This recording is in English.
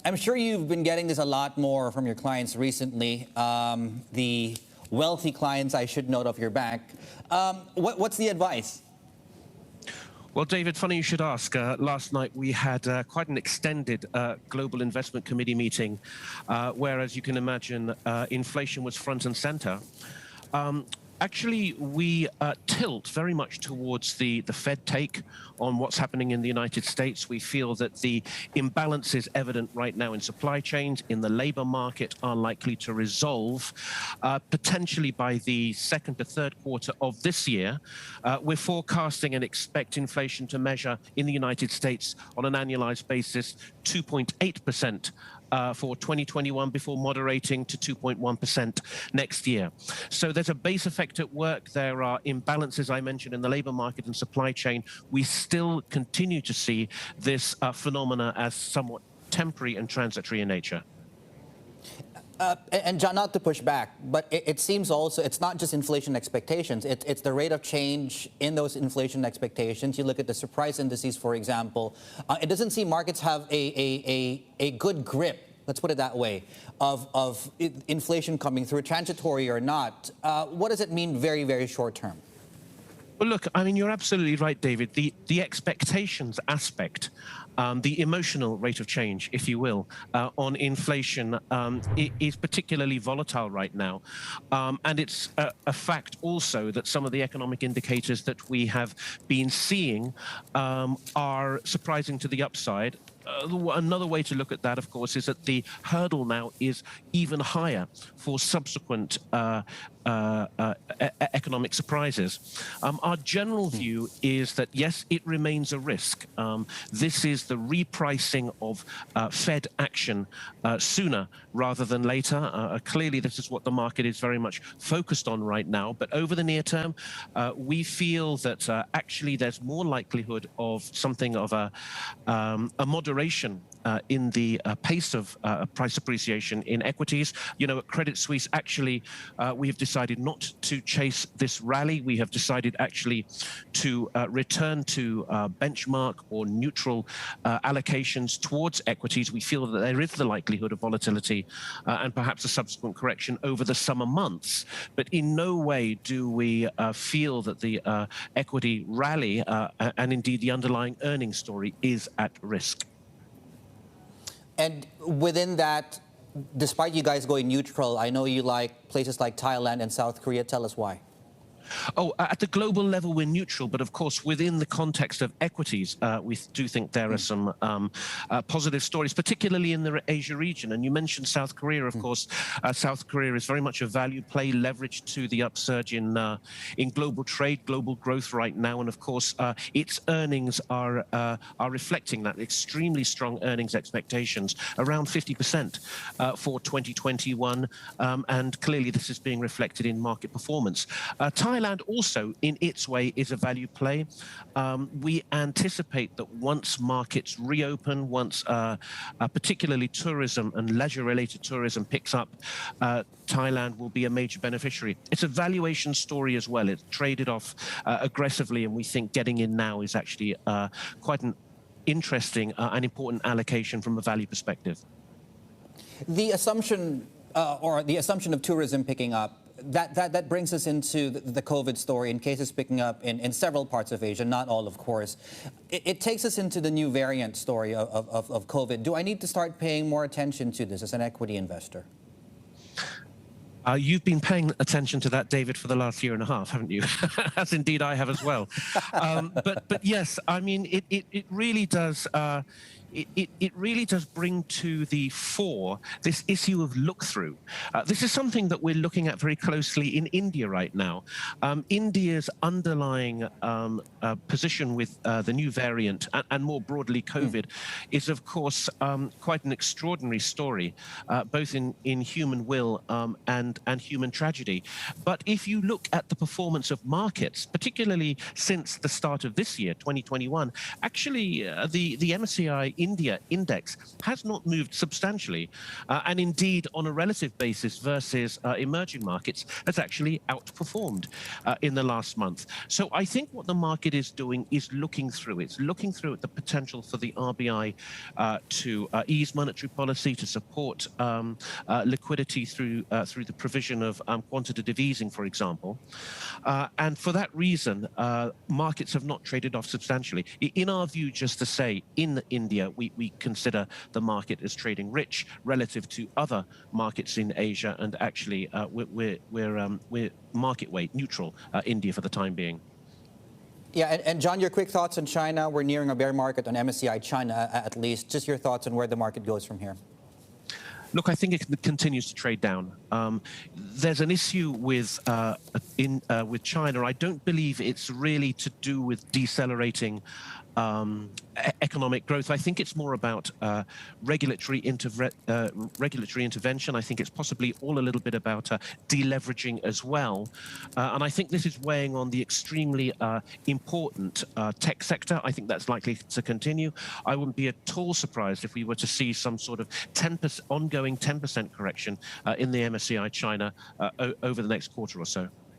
I'm sure you've been getting this a lot more from your clients recently. The wealthy clients, I should note, of your bank. What's the advice? Well, David, funny you should ask. Last night we had quite an extended Global Investment Committee meeting where, as you can imagine, inflation was front and center. Actually, we tilt very much towards the Fed take on what's happening in the United States. We feel that the imbalances evident right now in supply chains, in the labor market, are likely to resolve potentially by the second to third quarter of this year. We're forecasting and expect inflation to measure in the United States on an annualized basis 2.8%. For 2021 before moderating to 2.1% next year. So there's a base effect at work. There are imbalances I mentioned in the labor market and supply chain. We still continue to see this phenomena as somewhat temporary and transitory in nature. And John, not to push back, but it seems also it's not just inflation expectations. It's the rate of change in those inflation expectations. You look at the surprise indices, for example. It doesn't seem markets have a good grip, let's put it that way, of inflation coming through, transitory or not. What does it mean very, very short term? Well, look, I mean, you're absolutely right, David. The expectations aspect, the emotional rate of change, if you will, on inflation is particularly volatile right now. And it's a fact also that some of the economic indicators that we have been seeing are surprising to the upside. Another way to look at that, of course, is that the hurdle now is even higher for subsequent economic surprises. Our general view is that, yes, it remains a risk. This is the repricing of Fed action sooner rather than later. Clearly, this is what the market is very much focused on right now. But over the near term, we feel that actually there's more likelihood of something of a moderation in the pace of price appreciation in equities. You know, at Credit Suisse, actually, we have decided not to chase this rally. We have decided actually to return to benchmark or neutral allocations towards equities. We feel that there is the likelihood of volatility and perhaps a subsequent correction over the summer months. But in no way do we feel that the equity rally and indeed the underlying earnings story is at risk. And within that, despite you guys going neutral, I know you like places like Thailand and South Korea. Tell us why. Oh, at the global level, we're neutral. But of course, within the context of equities, we do think there are some positive stories, particularly in the Asia region. And you mentioned South Korea, of course. South Korea is very much a value play leveraged to the upsurge in global trade, global growth right now. And of course, its earnings are reflecting that extremely strong earnings expectations, around 50% for 2021. And clearly, this is being reflected in market performance. Thailand also, in its way, is a value play. We anticipate that once markets reopen, once particularly tourism and leisure-related tourism picks up, Thailand will be a major beneficiary. It's a valuation story as well. It's traded off aggressively, and we think getting in now is actually quite an interesting and important allocation from a value perspective. The assumption of tourism picking up, that brings us into the COVID story, in cases picking up in several parts of Asia, not all, of course. It takes us into the new variant story of COVID. Do I need to start paying more attention to this as an equity investor? You've been paying attention to that, David, for the last year and a half, haven't you? As indeed I have as well. But yes, I mean, it really does. It really does bring to the fore this issue of look-through. This is something that we're looking at very closely in India right now. India's underlying position with the new variant and more broadly COVID is, of course, quite an extraordinary story, both in human will and human tragedy. But if you look at the performance of markets, particularly since the start of this year, 2021, actually the MSCI India index has not moved substantially, and indeed on a relative basis versus emerging markets has actually outperformed in the last month. So I think what the market is doing is looking through. It's looking through at the potential for the RBI to ease monetary policy, to support liquidity through the provision of quantitative easing, for example. And for that reason, markets have not traded off substantially. In our view, just to say, in India, we consider the market as trading rich relative to other markets in Asia, and actually we're market weight neutral, India for the time being. Yeah, and John, your quick thoughts on China. We're nearing a bear market on MSCI China, at least. Just your thoughts on where the market goes from here. Look, I think it continues to trade down. There's an issue with China. I don't believe it's really to do with decelerating economic growth. I think it's more about regulatory intervention. I think it's possibly all a little bit about deleveraging as well. And I think this is weighing on the extremely important tech sector. I think that's likely to continue. I wouldn't be at all surprised if we were to see some sort of ongoing 10% correction in the MSCI China over the next quarter or so.